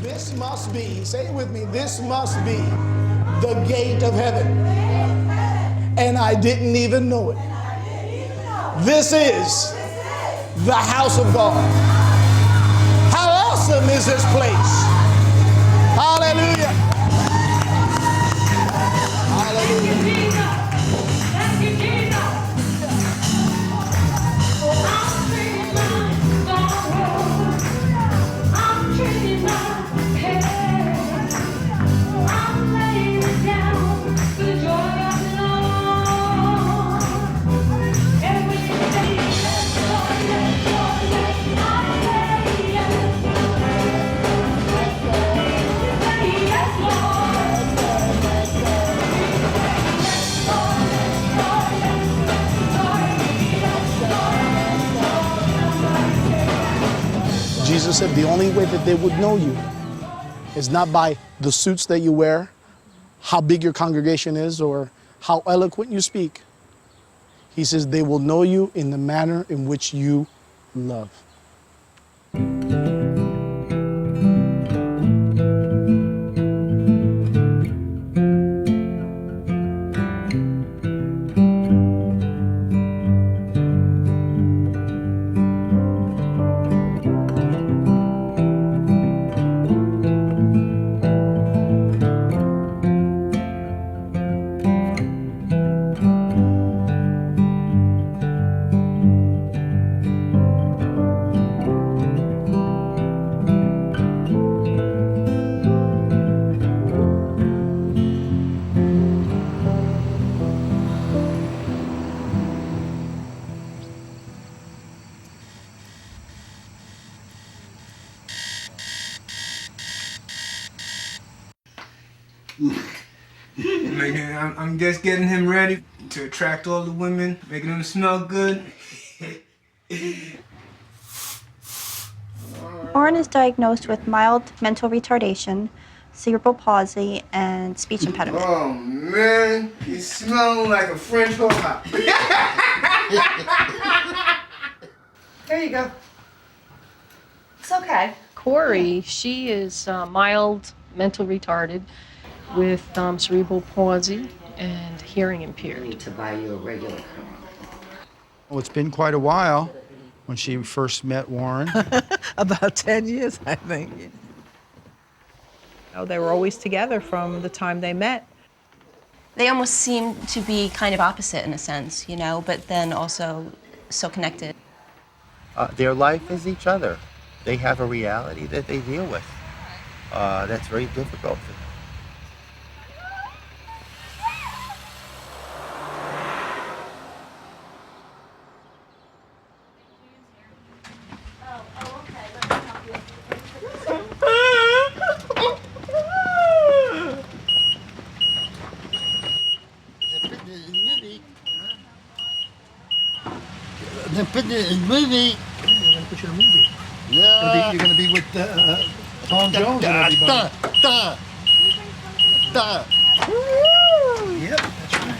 This must be, say it with me, this must be the gate of heaven. And I didn't even know it. This is the house of God. How awesome is this place? Hallelujah. Hallelujah. Jesus said the only way that they would know you is not by the suits that you wear, how big your congregation is, or how eloquent you speak. He says they will know you in the manner in which you love. I'm just getting him ready to attract all the women, making them smell good. Warren is diagnosed with mild mental retardation, cerebral palsy, and speech impediment. Oh man, you smell like a French hop. There you go. It's okay. Cory, she is mild mental retarded with cerebral palsy and hearing impaired. I need to buy you a regular car. Well, it's been quite a while when she first met Warren. About 10 years, I think. You know, they were always together from the time they met. They almost seem to be kind of opposite in a sense, you know, but then also so connected. Their life is each other. They have a reality that they deal with. That's very difficult. They're putting it in a movie. They're gonna put you in a movie. Yeah. You're gonna be with Tom Jones and everybody. Yep, that's right.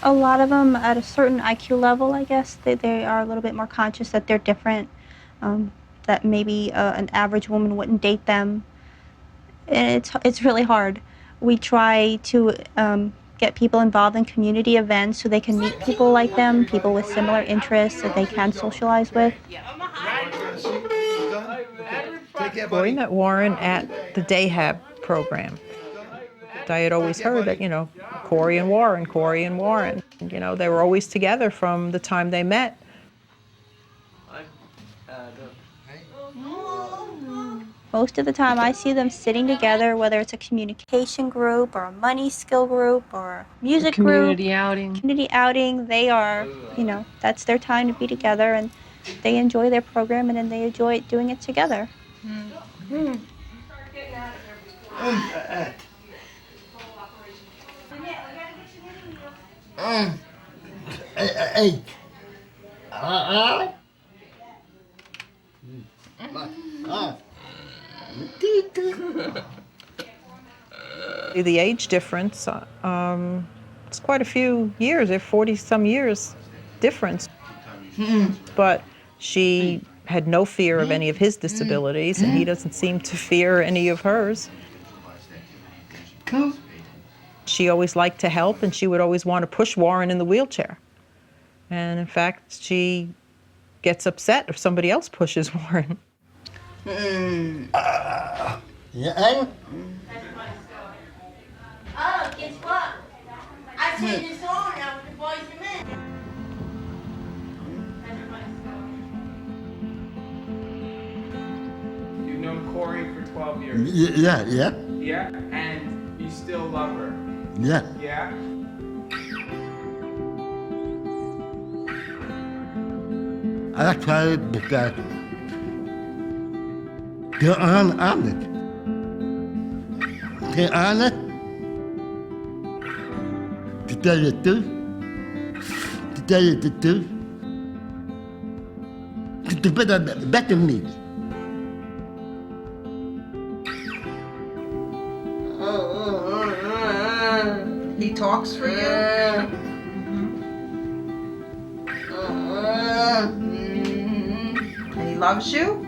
A lot of them at a certain IQ level, I guess, they are a little bit more conscious that they're different, that maybe an average woman wouldn't date them. And it's really hard. We try to get people involved in community events so they can meet people like them, people with similar interests that they can socialize with. Cory met Warren at the day hab program. I had always heard that, you know, Cory and Warren, Cory and Warren. You know, they were always together from the time they met. Most of the time I see them sitting together, whether it's a communication group or a money skill group or a music Community outing. Community outing, they are, you know, that's their time to be together and they enjoy their program and then they enjoy doing it together. Hey. The age difference, it's quite a few years, they're 40-some years difference. But she had no fear of any of his disabilities, and he doesn't seem to fear any of hers. She always liked to help, and she would always want to push Warren in the wheelchair. And in fact, she gets upset if somebody else pushes Warren. Yeah, anh. Oh, guess what? I sing this song now with the boys and men. You've known Cory for 12 years. Yeah, yeah, Yeah? And you still love her. yeah. Yeah? I tried because they're honest. They're honest. To tell you the truth. To tell you the truth. To better me. He talks for you? And he loves you?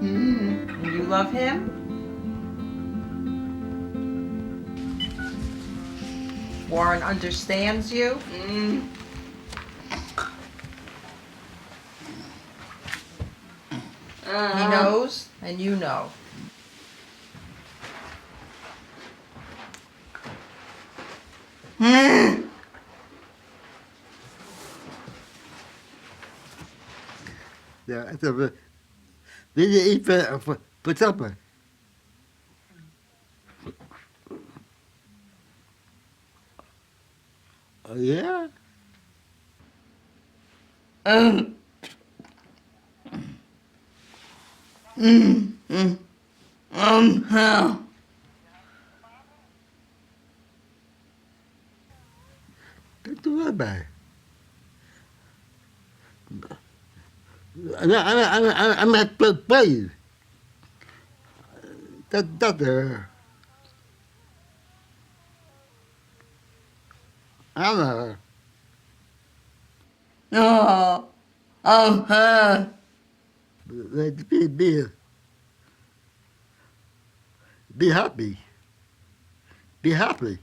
And you love him? Warren understands you? He knows, and you know. Yeah, so we didn't eat for supper. Oh, yeah? Don't worry about it. I'm not pleased. That's I'm a. No. Be happy. Be happy.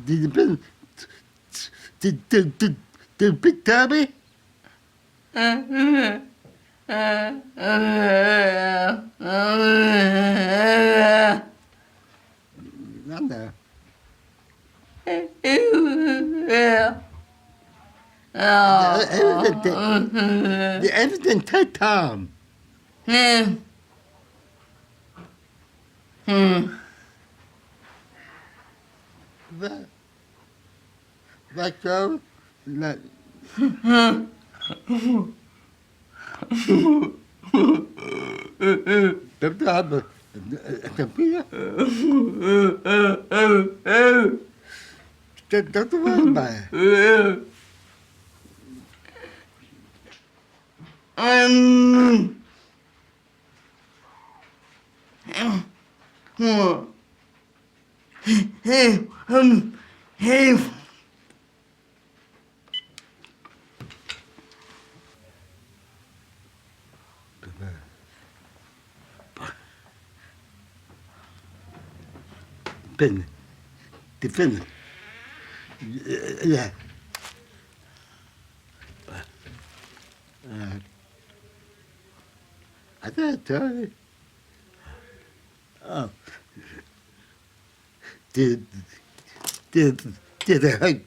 Did you been to big tabby? Not there. Everything take time. Like so, like. Don't have a computer. Don't worry about it. Payne, defend. Yeah. I thought I told you. Oh. Did it hurt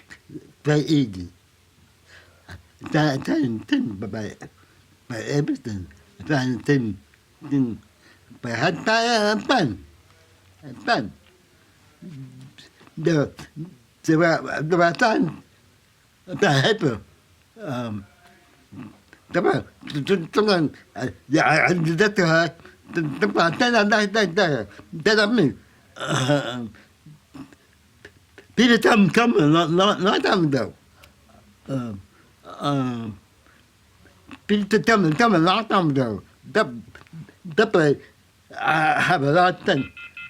very easy? I think by everything. I think by hard time and fun. There were times that I had to. Sometimes, yeah, I did that to her. That I mean, people come a long time ago. People tell me a long time ago. That I have a lot of things.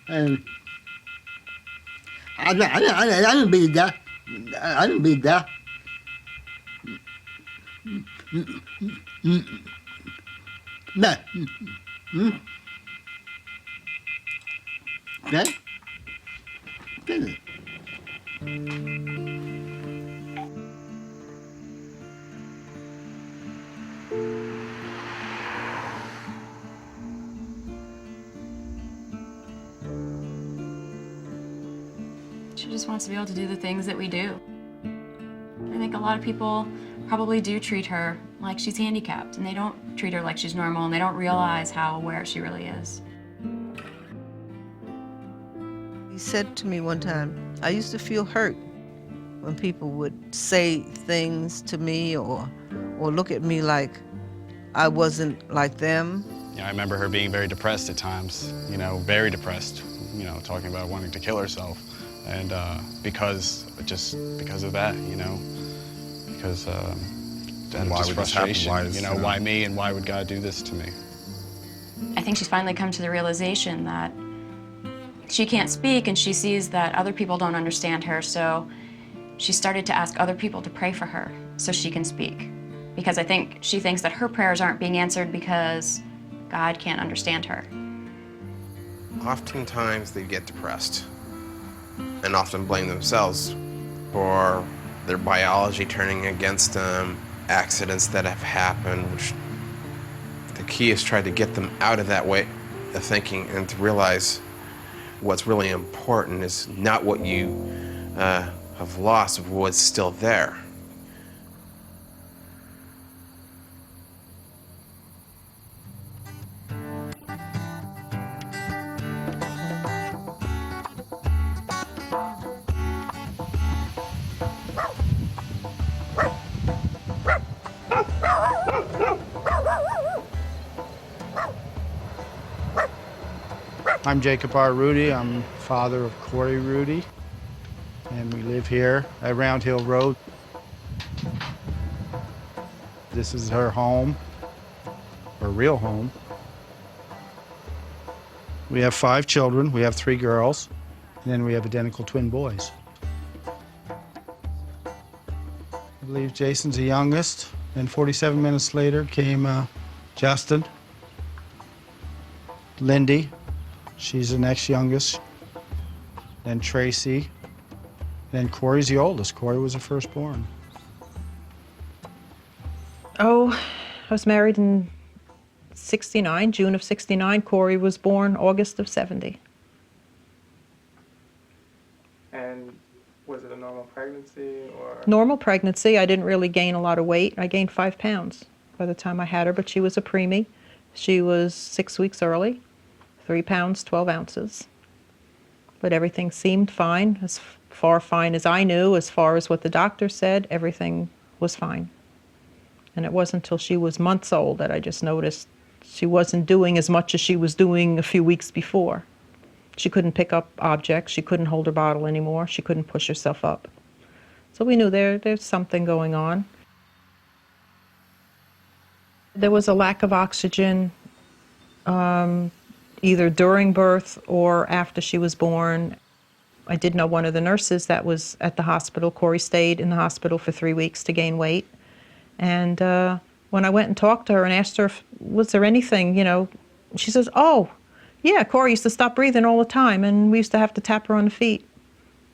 And I didn't be there. I didn't be there. No. Okay? Finish. She just wants to be able to do the things that we do. I think a lot of people probably do treat her like she's handicapped, and they don't treat her like she's normal, and they don't realize how aware she really is. He said to me one time, I used to feel hurt when people would say things to me or look at me like I wasn't like them. I remember her being very depressed at times, very depressed, talking about wanting to kill herself. And because of that, because and why just would this happen? frustration, why me and why would God do this to me? I think she's finally come to the realization that she can't speak, and she sees that other people don't understand her, so she started to ask other people to pray for her so she can speak. Because I think she thinks that her prayers aren't being answered because God can't understand her. Oftentimes they get depressed and often blame themselves for their biology turning against them, accidents that have happened, which the key is try to get them out of that way of thinking and to realize what's really important is not what you have lost, but what's still there. I'm Jacob R. Rudy. I'm father of Cory Rudy, and we live here at Round Hill Road. This is her home, her real home. We have 5 children. We have 3 girls, and then we have identical twin boys. I believe Jason's the youngest. Then 47 minutes later came Justin, Lindy. She's the next youngest. Then Tracy. Then Cory's the oldest. Cory was the firstborn. Oh, I was married in 69, June of 69. Cory was born August of 70. And was it a normal pregnancy or? Normal pregnancy. I didn't really gain a lot of weight. I gained 5 pounds by the time I had her, but she was a preemie. She was 6 weeks early, 3 pounds, 12 ounces. But everything seemed fine, as far fine as I knew, as far as what the doctor said, everything was fine. And it wasn't until she was months old that I just noticed she wasn't doing as much as she was doing a few weeks before. She couldn't pick up objects, she couldn't hold her bottle anymore, she couldn't push herself up. So we knew there's something going on. There was a lack of oxygen, either during birth or after she was born. I did know one of the nurses that was at the hospital. Cory stayed in the hospital for 3 weeks to gain weight. And when I went and talked to her and asked her, was there anything, she says, oh, yeah, Cory used to stop breathing all the time, and we used to have to tap her on the feet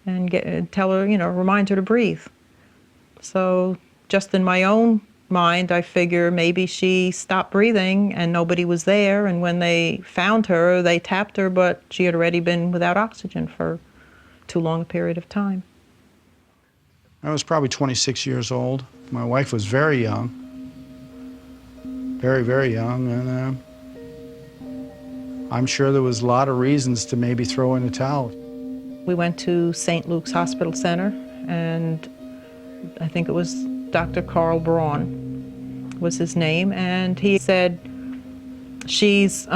and tell her, remind her to breathe. So just in my own mind, I figure maybe she stopped breathing and nobody was there, and when they found her, they tapped her, but she had already been without oxygen for too long a period of time. I was probably 26 years old. My wife was very young, very, very young, and I'm sure there was a lot of reasons to maybe throw in a towel. We went to St. Luke's Hospital Center, and I think it was Dr. Carl Braun was his name, and he said, she's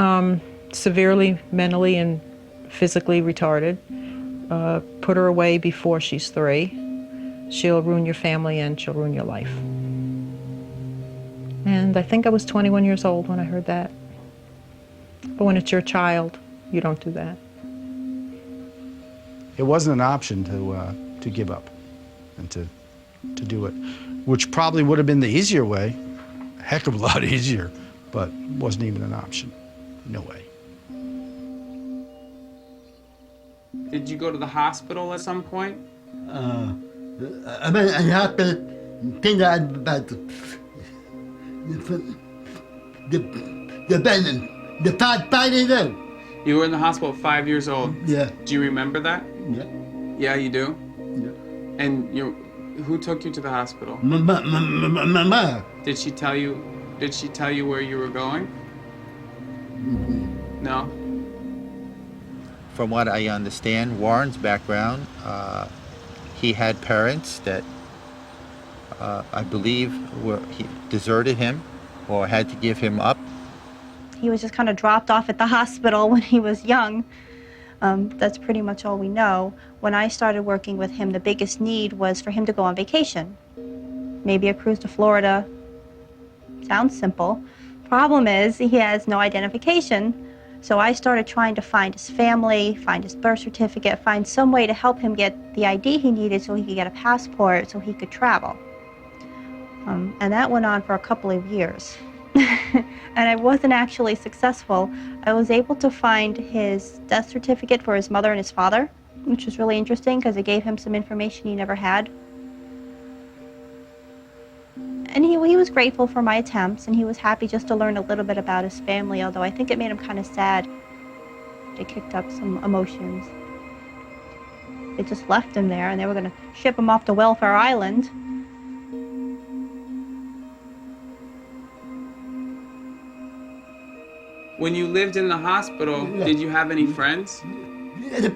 severely mentally and physically retarded. Put her away before she's 3. She'll ruin your family and she'll ruin your life. And I think I was 21 years old when I heard that. But when it's your child, you don't do that. It wasn't an option to give up and to do it, which probably would have been the easier way, a heck of a lot easier, but wasn't even an option. No way. Did you go to the hospital at some point? I mean, I have to think about the fighting them. You were in the hospital at 5 years old. Yeah. Do you remember that? Yeah. Yeah, you do? Yeah. And who took you to the hospital? My mother. Did she tell you where you were going? No? From what I understand, Warren's background, he had parents that I believe he deserted him or had to give him up. He was just kind of dropped off at the hospital when he was young. That's pretty much all we know. When I started working with him, the biggest need was for him to go on vacation. Maybe a cruise to Florida. Sounds simple. Problem is, he has no identification. So I started trying to find his family, find his birth certificate, find some way to help him get the ID he needed so he could get a passport so he could travel. And that went on for a couple of years. And I wasn't actually successful. I was able to find his death certificate for his mother and his father, which was really interesting because it gave him some information he never had. And he was grateful for my attempts, and he was happy just to learn a little bit about his family, although I think it made him kind of sad. It kicked up some emotions. They just left him there, and they were going to ship him off to Welfare Island. When you lived in the hospital, did you have any friends? They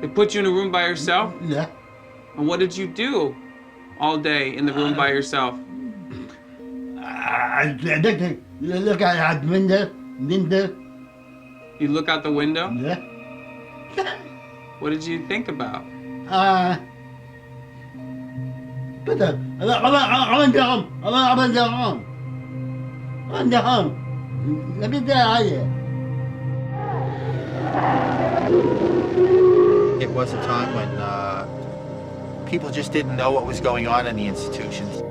put you in a room by yourself? Yeah. And what did you do all day in the room by yourself? I look out the window. You look out the window? Yeah. What did you think about? But I want to go home. I want to go home. I want to go home. Let me get out of here. It was a time when people just didn't know what was going on in the institutions.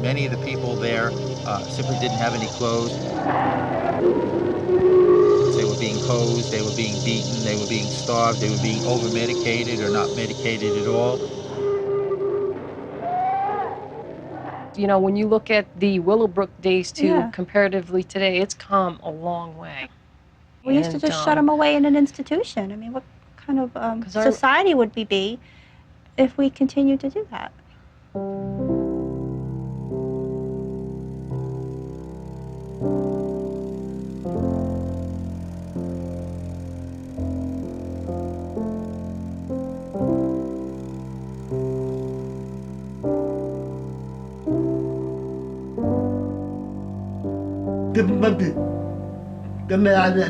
Many of the people there simply didn't have any clothes. They were being hosed, they were being beaten, they were being starved, they were being over-medicated or not medicated at all. You know, when you look at the Willowbrook days to comparatively today, it's come a long way. We used to just shut him away in an institution. I mean, what kind of society would we be if we continued to do that?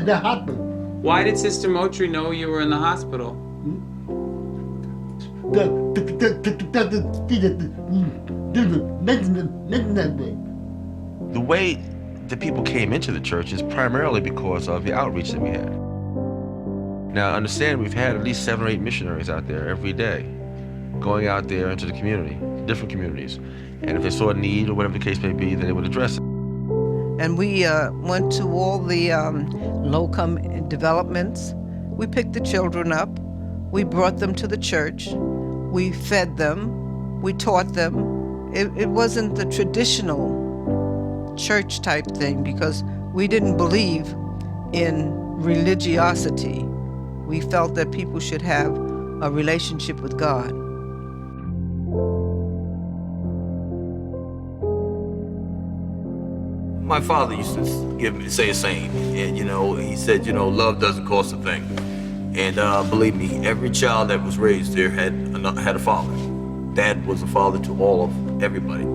The hospital. Why did Sister Motri know you were in the hospital? The way the people came into the church is primarily because of the outreach that we had. Now, understand, we've had at least 7 or 8 missionaries out there every day, going out there into the community, different communities. And if they saw a need or whatever the case may be, then they would address it. And we went to all the low-income developments. We picked the children up. We brought them to the church. We fed them. We taught them. It wasn't the traditional church type thing because we didn't believe in religiosity. We felt that people should have a relationship with God. My father used to say a saying, and he said, love doesn't cost a thing. And believe me, every child that was raised there had a father. Dad was a father to all of everybody.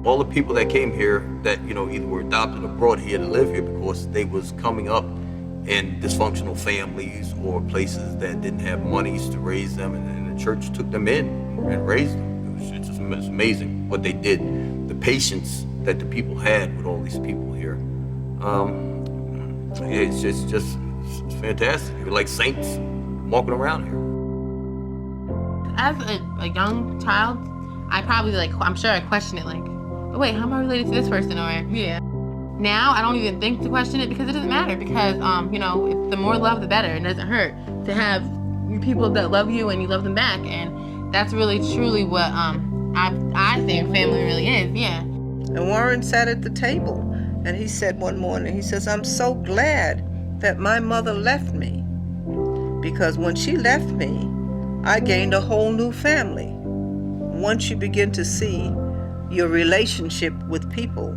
All the people that came here that either were adopted or brought here to live here because they was coming up in dysfunctional families or places that didn't have monies to raise them, and the church took them in and raised them. It was It's amazing what they did. The patience that the people had with all these people here. It's just it's fantastic. You're like saints walking around here. As a young child, I probably I'm sure I questioned it oh, wait, how am I related to this person? Or yeah. Now I don't even think to question it because it doesn't matter because if the more love the better. It doesn't hurt to have people that love you and you love them back, and that's really truly what I think family really is. Yeah. And Warren sat at the table and he said one morning, he says, "I'm so glad that my mother left me because when she left me, I gained a whole new family." Once you begin to see your relationship with people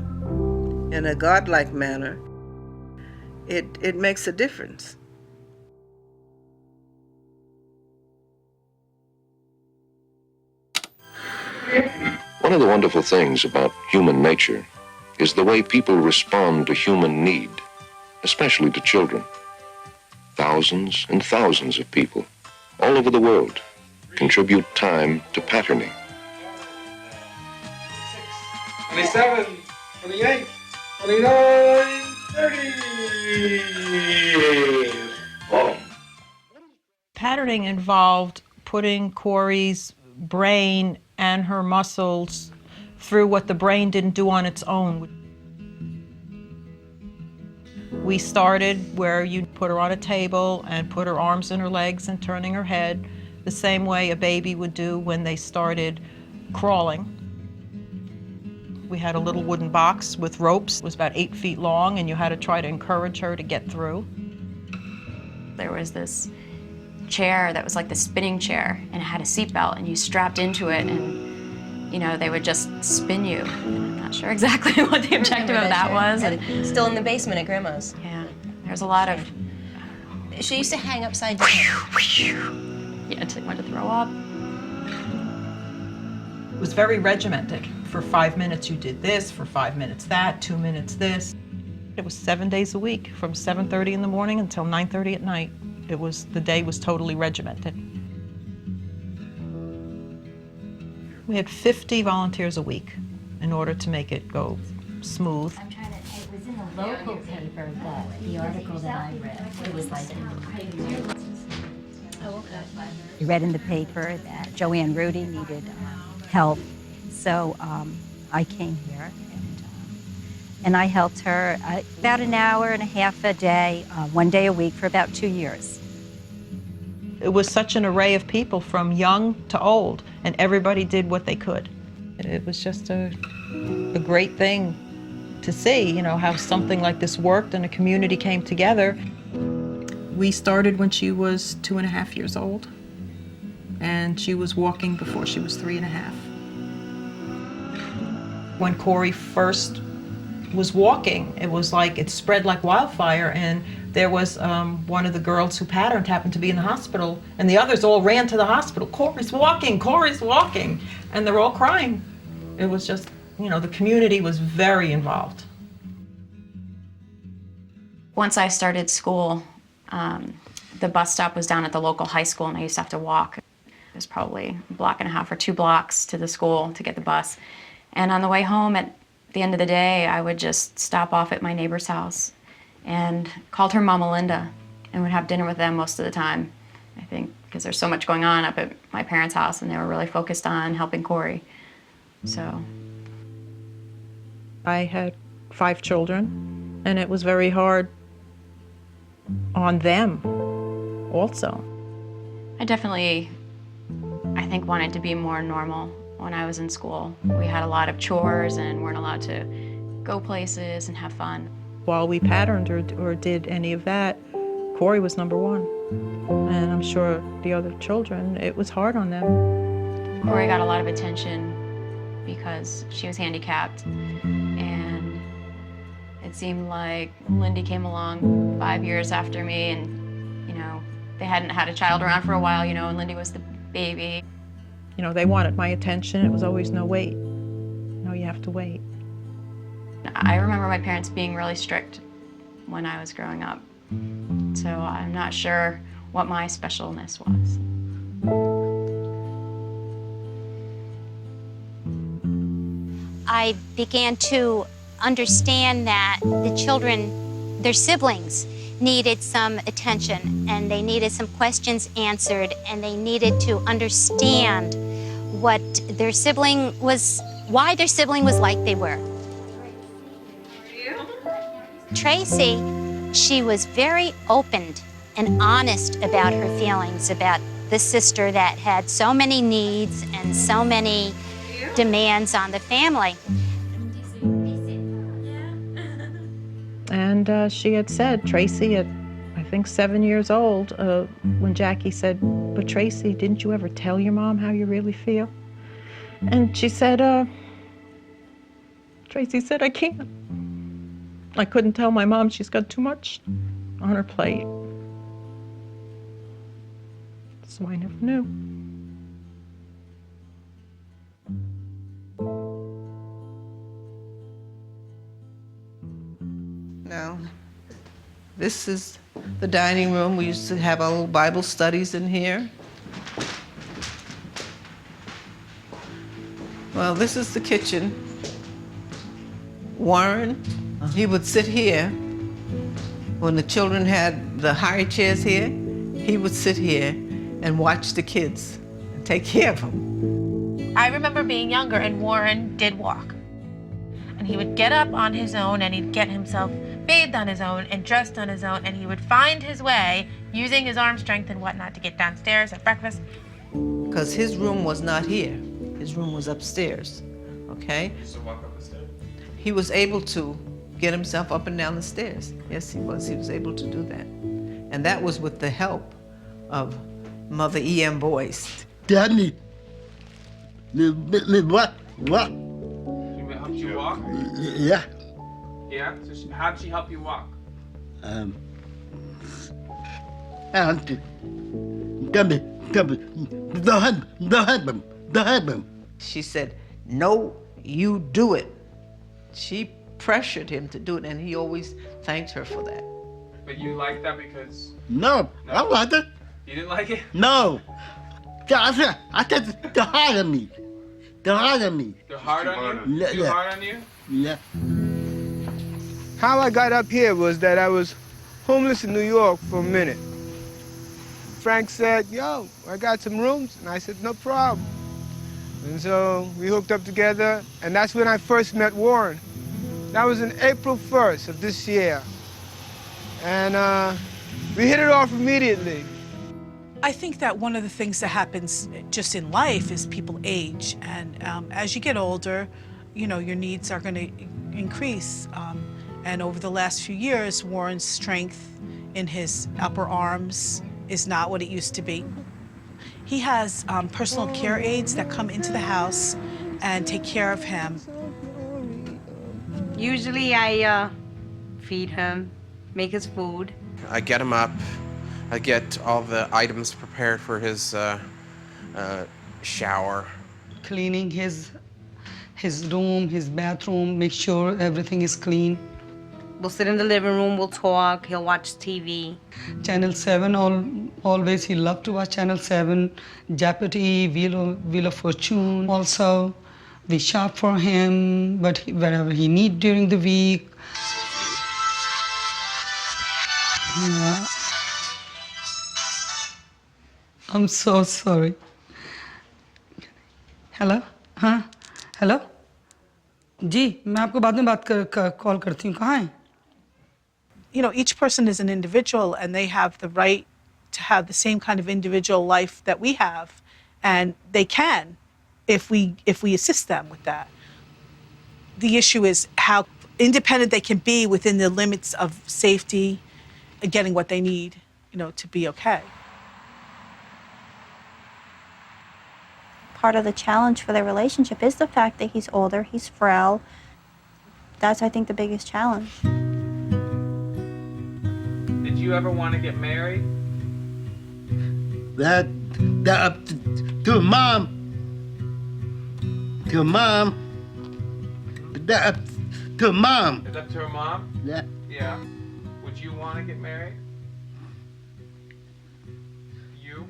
in a godlike manner, it makes a difference. One of the wonderful things about human nature is the way people respond to human need, especially to children. Thousands and thousands of people all over the world contribute time to patterning. 27, 28, 29, 30. Patterning involved putting Cory's brain and her muscles through what the brain didn't do on its own. We started where you put her on a table and put her arms and her legs and turning her head the same way a baby would do when they started crawling. We had a little wooden box with ropes. It was about 8 feet long, and you had to try to encourage her to get through. There was this chair that was like the spinning chair, and it had a seatbelt, and you strapped into it, and they would just spin you. And I'm not sure exactly what the objective of that was. And Still in the basement at Grandma's. yeah, there's a lot of She used to hang upside down. yeah, to want to throw up. It was very regimented. For 5 minutes you did this, for 5 minutes that, 2 minutes this. It was 7 days a week, from 7:30 in the morning until 9:30 at night. The day was totally regimented. We had 50 volunteers a week in order to make it go smooth. It was in the local paper, the article that I read. It was like we read in the paper that Joey and Rudy needed help. So I came here and I helped her about an hour and a half a day, 1 day a week for about 2 years. It was such an array of people from young to old, and everybody did what they could. It was just a great thing to see, how something like this worked and a community came together. We started when she was 2.5 years old, and she was walking before she was 3.5. When Cory first was walking, it was like it spread like wildfire, and there was one of the girls who patterned happened to be in the hospital, and the others all ran to the hospital. Cory's walking, Cory's walking, and they're all crying. It was just, the community was very involved. Once I started school, the bus stop was down at the local high school, and I used to have to walk. It was probably a block and a half or 2 blocks to the school to get the bus. And on the way home, at the end of the day, I would just stop off at my neighbor's house and called her Mama Linda and would have dinner with them most of the time, I think, because there's so much going on up at my parents' house, and they were really focused on helping Cory. So I had 5 children, and it was very hard on them also. I definitely, I think, wanted to be more normal when I was in school. We had a lot of chores and weren't allowed to go places and have fun. While we patterned or did any of that, Cory was number 1. And I'm sure the other children, it was hard on them. Cory got a lot of attention because she was handicapped, and it seemed like Lindy came along 5 years after me, and they hadn't had a child around for a while, and Lindy was the baby. They wanted my attention. It was always, no, wait. No, you have to wait. I remember my parents being really strict when I was growing up, so I'm not sure what my specialness was. I began to understand that the children, their siblings, needed some attention, and they needed some questions answered, and they needed to understand what their sibling was, why their sibling was like they were. Tracy, she was very open and honest about her feelings about the sister that had so many needs and so many demands on the family. And she had said, Tracy, at I think 7 years old, when Jackie said, but Tracy, didn't you ever tell your mom how you really feel? And she said, Tracy said, I can't. I couldn't tell my mom she's got too much on her plate. So I never knew. Now, this is the dining room. We used to have our little Bible studies in here. Well, this is the kitchen. Warren, he would sit here. When the children had the high chairs here, he would sit here and watch the kids and take care of them. I remember being younger and Warren did walk. And he would get up on his own and he'd get himself bathed on his own and dressed on his own, and he would find his way, using his arm strength and whatnot, to get downstairs at breakfast. Because his room was not here. His room was upstairs, okay? So walk up the stairs. He was able to get himself up and down the stairs. Yes, he was. He was able to do that. And that was with the help of Mother E.M. Boyce. Daddy, what? She helped you walk? Yeah. Yeah? So how did she help you walk? The husband. She said, no, you do it. She pressured him to do it, and he always thanked her for that. But you liked that because... No, I liked it. You didn't like it? No. I said the hard on me. The hard on me. They're hard on you? Yeah. Too hard on you? Yeah. How I got up here was that I was homeless in New York for a minute. Frank said, yo, I got some rooms. And I said, no problem. And so we hooked up together, and that's when I first met Warren. That was on April 1st of this year. And we hit it off immediately. I think that one of the things that happens just in life is people age, and as you get older, you know, your needs are going to increase. And over the last few years, Warren's strength in his upper arms is not what it used to be. He has personal care aides that come into the house and take care of him. Usually I feed him, make his food. I get him up. I get all the items prepared for his shower. Cleaning his room, his bathroom, make sure everything is clean. We'll sit in the living room, we'll talk, he'll watch TV. Channel 7, always he loved to watch Channel 7, Jeopardy, Wheel of Fortune. Also, we shop for him, but wherever he need during the week. Yeah. I'm so sorry. Hello? हाँ? Hello? जी, मैं आपको बाद में call करती हूँ. कहाँ हैं? You know, each person is an individual, and they have the right to have the same kind of individual life that we have, and they can if we assist them with that. The issue is how independent they can be within the limits of safety and getting what they need, you know, to be okay. Part of the challenge for their relationship is the fact that he's older, he's frail. That's, I think, the biggest challenge. Did you ever want to get married? That up to mom. To mom. That up to mom. It's up to her mom? Yeah. Yeah. Would you want to get married? You?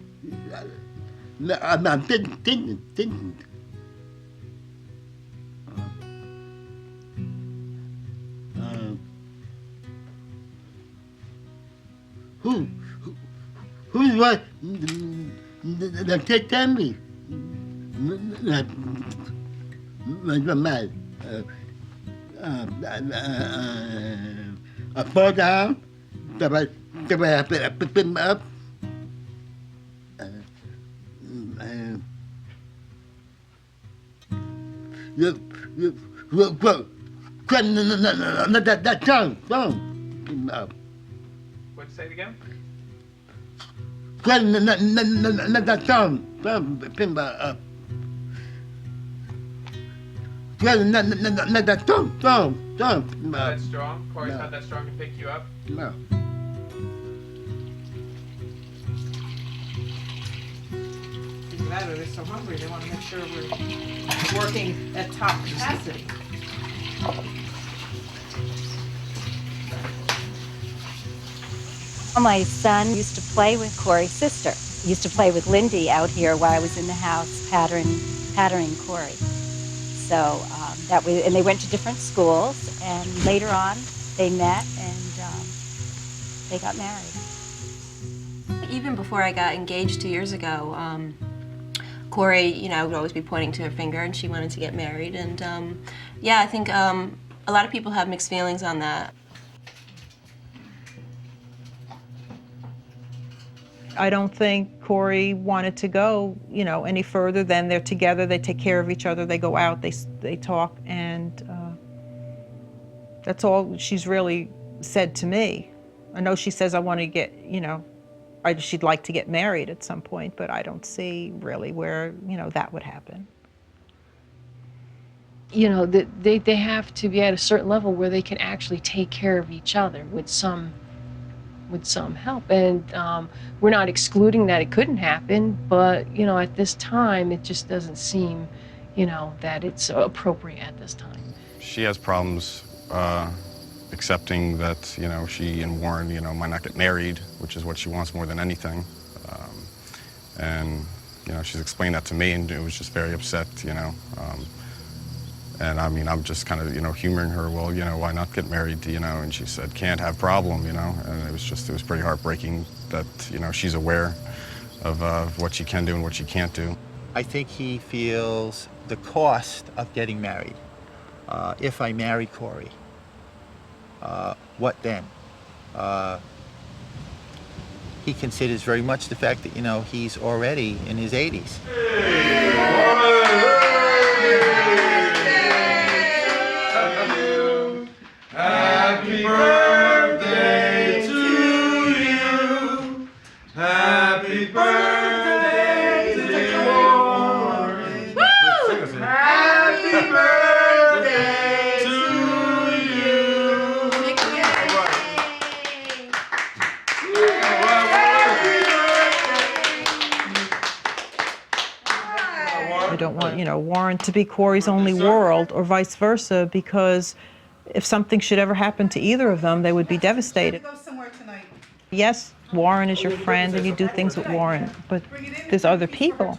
No, I'm thinking. what they tell me. I fall down, I pick him up. That tongue. What'd you say it again? That tongue. Pin up. Not that tongue. Not that strong? Cory's not that strong to pick you up? No. They're so hungry, they want to make sure we're working at top capacity. My son used to play with Cory's sister. He used to play with Lindy out here while I was in the house patterning Cory. So and they went to different schools, and later on they met and they got married. Even before I got engaged 2 years ago, Cory, would always be pointing to her finger, and she wanted to get married. And yeah, I think a lot of people have mixed feelings on that. I don't think Cory wanted to go, any further than they're together, they take care of each other, they go out, they talk, and that's all she's really said to me. I know she says I want to get, she'd like to get married at some point, but I don't see really where, that would happen. They have to be at a certain level where they can actually take care of each other with some help. And we're not excluding that it couldn't happen, but, at this time, it just doesn't seem, that it's appropriate at this time. She has problems accepting that, she and Warren, might not get married, which is what she wants more than anything. And, she's explained that to me, and it was just very upset, and I mean, I'm just kind of, humoring her, well, why not get married, and she said, can't have problem, and it was pretty heartbreaking that, she's aware of what she can do and what she can't do. I think he feels the cost of getting married. If I marry Cory, what then? He considers very much the fact that, he's already in his 80s. Happy birthday to you. Happy birthday, dear Warren. Happy birthday to you. I don't want, Warren to be Cory's only world or vice versa, because if something should ever happen to either of them, they would be devastated. Go somewhere tonight. Yes, Warren is your friend and you do things with Warren, but there's other people.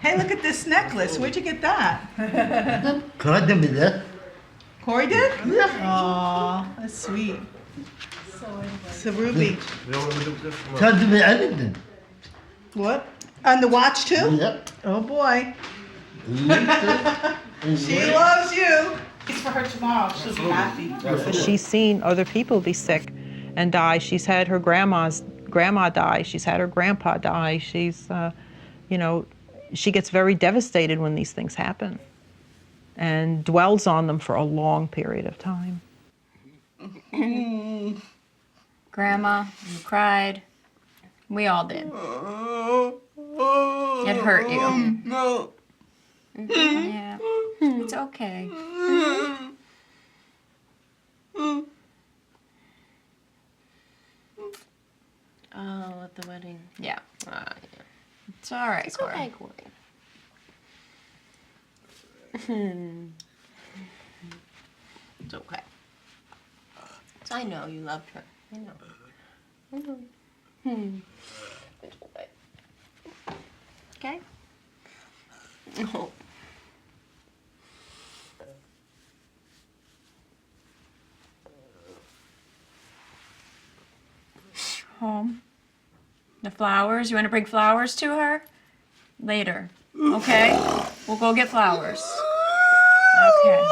Hey, look at this necklace. Where'd you get that? Cory did that. Cory did? Yeah. Aw, that's sweet. It's a ruby. Can't do me anything. What? And the watch too? Yep. Oh boy. She loves you. It's for her tomorrow. She'll be happy. She's seen other people be sick and die. She's had her grandma die. She's had her grandpa die. She's, she gets very devastated when these things happen and dwells on them for a long period of time. Grandma, you cried. We all did. It hurt you. No. Yeah. It's okay. Oh, at the wedding. Yeah. Yeah. It's all right, It's Cory. okay, Cory. It's okay. I know you loved her. I know. It's okay. Okay? No. home. The flowers, you want to bring flowers to her? Later, okay? We'll go get flowers. Okay.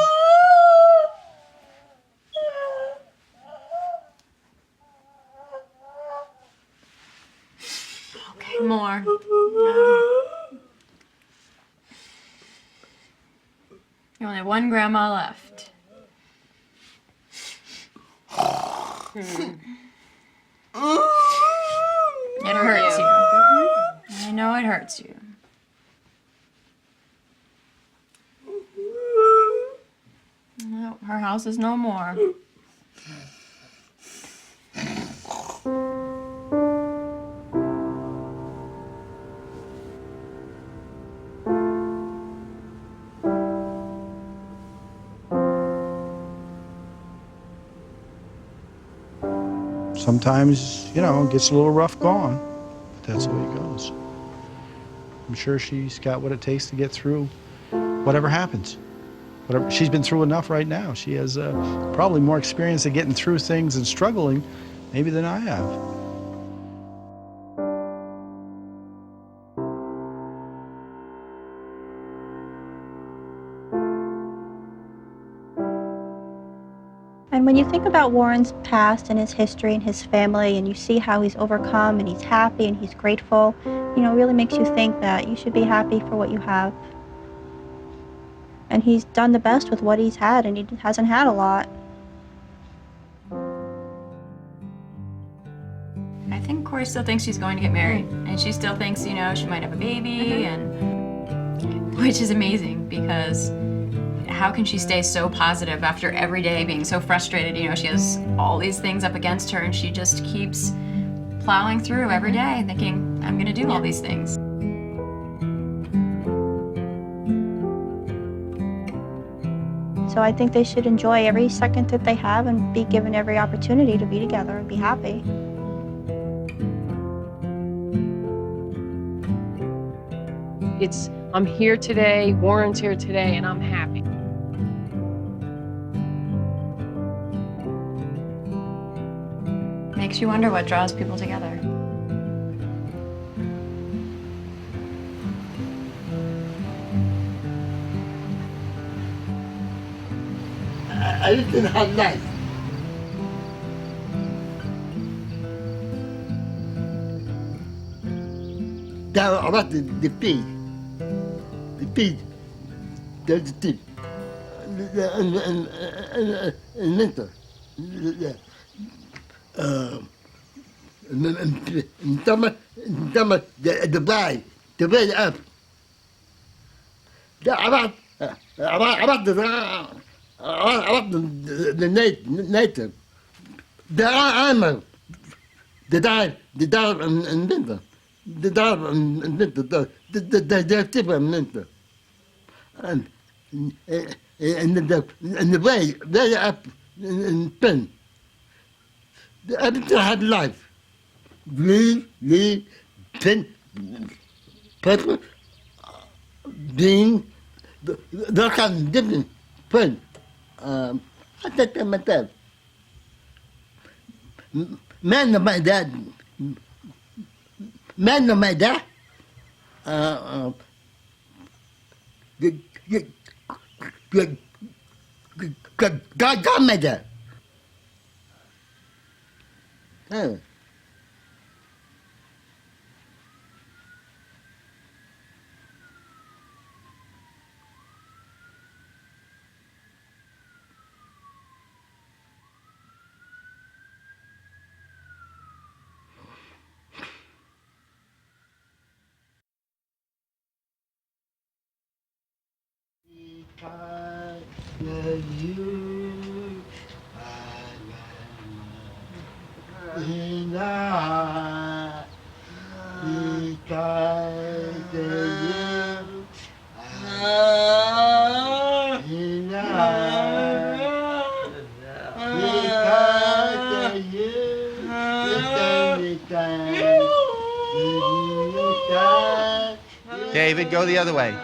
Okay, more. You only have one grandma left. It hurts you. I know it hurts you. No, her house is no more. Sometimes, you know, it gets a little rough going, but that's the way it goes. I'm sure she's got what it takes to get through whatever happens. Whatever, she's been through enough right now. She has probably more experience at getting through things and struggling maybe than I have. And when you think about Warren's past and his history and his family, and you see how he's overcome and he's happy and he's grateful, you know, it really makes you think that you should be happy for what you have. And he's done the best with what he's had, and he hasn't had a lot. I think Cory still thinks she's going to get married, and she still thinks, you know, she might have a baby, and which is amazing because how can she stay so positive after every day being so frustrated? You know, she has all these things up against her, and she just keeps plowing through every day thinking, I'm gonna do all these things. So I think they should enjoy every second that they have and be given every opportunity to be together and be happy. It's, I'm here today, Warren's here today, and I'm happy. Makes you wonder what draws people together. I lived in a hard life. Down about the pig. The pig. There's the tip. And mentor. The bay up. about the native. The animal. The dive and winter. The dive and winter. The tip and winter. And the way up in pen. Everything had life. Blue, pen, purple, green, those kind of different pen. I take them myself. Man of my dad. Man of my dad. God made that. Oh. David, go the other way.